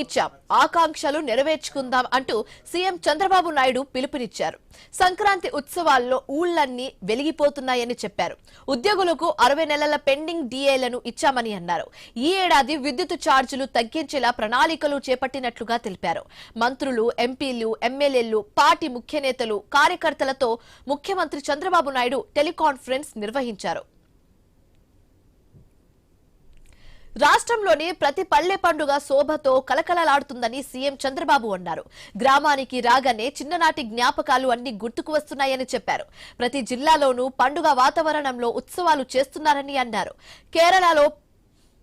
ఇచ్చాం ఆకాంక్షలు నెరవేర్చుకుందాం అంటూ సీఎం చంద్రబాబు నాయుడు పిలుపునిచ్చారు. సంక్రాంతి ఉత్సవాల్లో ఊళ్లన్నీ వెలిగిపోతున్నాయని చెప్పారు. ఉద్యోగులకు 60 నెలల పెండింగ్ డిఏలను ఇచ్చామని అన్నారు. ఈ ఏడాది విద్యుత్ ఛార్జీలు తగ్గించేలా ప్రణాళికలు చేపట్టినట్లుగా తెలిపారు. మంత్రులు, ఎంపీలు, ఎమ్మెల్యేలు, పార్టీ ముఖ్య నేతలు, కార్యకర్తలతో ముఖ్యమంత్రి చంద్రబాబు నాయుడు టెలికాన్ఫరెన్స్ నిర్వహించారు. రాష్ట్రంలోని ప్రతి పల్లె పండుగ శోభతో కలకలలాడుతుందని సీఎం చంద్రబాబు అన్నారు. గ్రామానికి రాగానే చిన్ననాటి జ్ఞాపకాలు అన్ని గుర్తుకు వస్తున్నాయని చెప్పారు. ప్రతి జిల్లాలోనూ పండుగ వాతావరణంలో ఉత్సవాలు చేస్తున్నారని అన్నారు. కేరళలో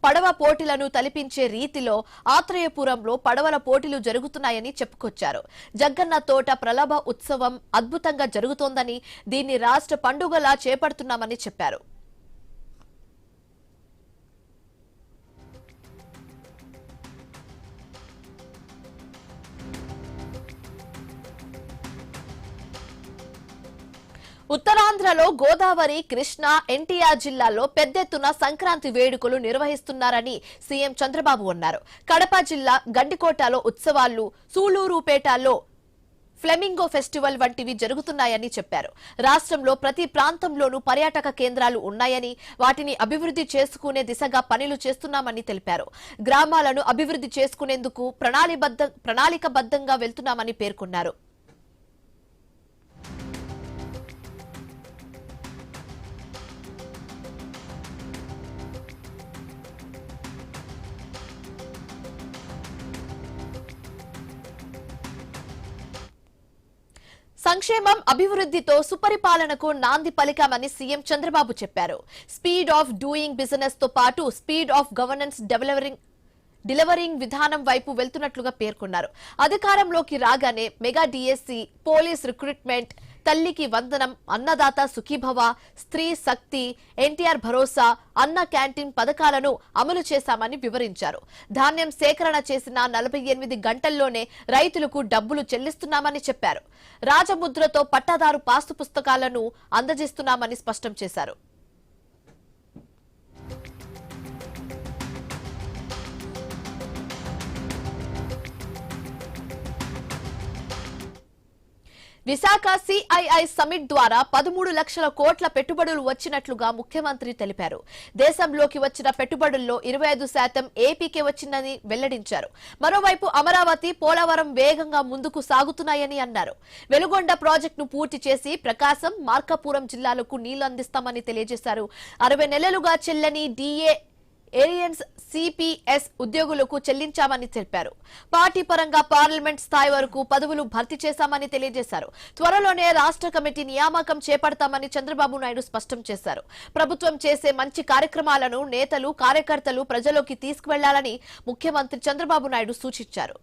పడవ పోటీలను తలపించే రీతిలో ఆత్రేయపురంలో పడవల పోటీలు జరుగుతున్నాయని చెప్పుకొచ్చారు. జగ్గన్న తోట ప్రలభ ఉత్సవం అద్భుతంగా జరుగుతోందని, దీన్ని రాష్ట్ర పండుగలా చేపడుతున్నామని చెప్పారు. ఉత్తరాంధ్రలో గోదావరి, కృష్ణా, ఎన్టీఆర్ జిల్లాల్లో పెద్ద ఎత్తున సంక్రాంతి వేడుకలు నిర్వహిస్తున్నారని సీఎం చంద్రబాబు అన్నారు. కడప జిల్లా గండికోటలో ఉత్సవాలు, సూళ్లూరుపేటలో ఫ్లెమింగో ఫెస్టివల్ వంటివి జరుగుతున్నాయని చెప్పారు. రాష్ట్రంలో ప్రతి ప్రాంతంలోనూ పర్యాటక కేంద్రాలు ఉన్నాయని, వాటిని అభివృద్ధి చేసుకునే దిశగా పనులు చేస్తున్నామని తెలిపారు. గ్రామాలను అభివృద్ధి చేసుకునేందుకు ప్రణాళికబద్ధంగా వెళ్తున్నామని పేర్కొన్నారు. సంక్షేమం, అభివృద్ధితో సుపరిపాలనకు నాంది పలికామని సీఎం చంద్రబాబు చెప్పారు. స్పీడ్ ఆఫ్ డూయింగ్ బిజినెస్ తో పాటు స్పీడ్ ఆఫ్ గవర్నెన్స్ డెలివరింగ్ విధానం వైపు వెళ్తున్నట్లుగా పేర్కొన్నారు. అధికారంలోకి రాగానే మెగా డిఎస్సి, పోలీస్ రిక్రూట్మెంట్, తల్లికి వందనం, అన్నదాత సుఖీభవ, స్త్రీ శక్తి, ఎన్టీఆర్ భరోసా, అన్న క్యాంటీన్ పథకాలను అమలు చేశామని వివరించారు. ధాన్యం సేకరణ చేసిన 48 గంటల్లోనే రైతులకు డబ్బులు చెల్లిస్తున్నామని చెప్పారు. రాజముద్రతో పట్టాదారు పాసు పుస్తకాలను అందజేస్తున్నామని స్పష్టం చేశారు. విశాఖ సిఐఐ సమిట్ ద్వారా 13 లక్షల కోట్ల పెట్టుబడులు వచ్చినట్లుగా ముఖ్యమంత్రి తెలిపారు. దేశంలోకి వచ్చిన పెట్టుబడుల్లో 25% ఏపీకే వచ్చిందని వెల్లడించారు. మరోవైపు అమరావతి, పోలవరం వేగంగా ముందుకు సాగుతున్నాయని అన్నారు. వెలుగొండ ప్రాజెక్టును పూర్తి చేసి ప్రకాశం, మార్కాపురం జిల్లాలకు నీళ్లు అందిస్తామని తెలియజేశారు. 60 నెలలుగా చెల్లని డిఏ ఏరియన్స్ సిపిఎస్ ఉద్యోగులకు చెల్లించామని తెలిపారు. పార్టీ పరంగా పార్లమెంట్ స్థాయి వరకు పదవులు భర్తీ చేశామని తెలియజేశారు. త్వరలోనే రాష్ట్ర కమిటీ నియామకం చేపడతామని చంద్రబాబు నాయుడు స్పష్టం చేశారు. ప్రభుత్వం చేసే మంచి కార్యక్రమాలను నేతలు, కార్యకర్తలు ప్రజల్లోకి తీసుకువెళ్లాలని ముఖ్యమంత్రి చంద్రబాబు నాయుడు సూచించారు.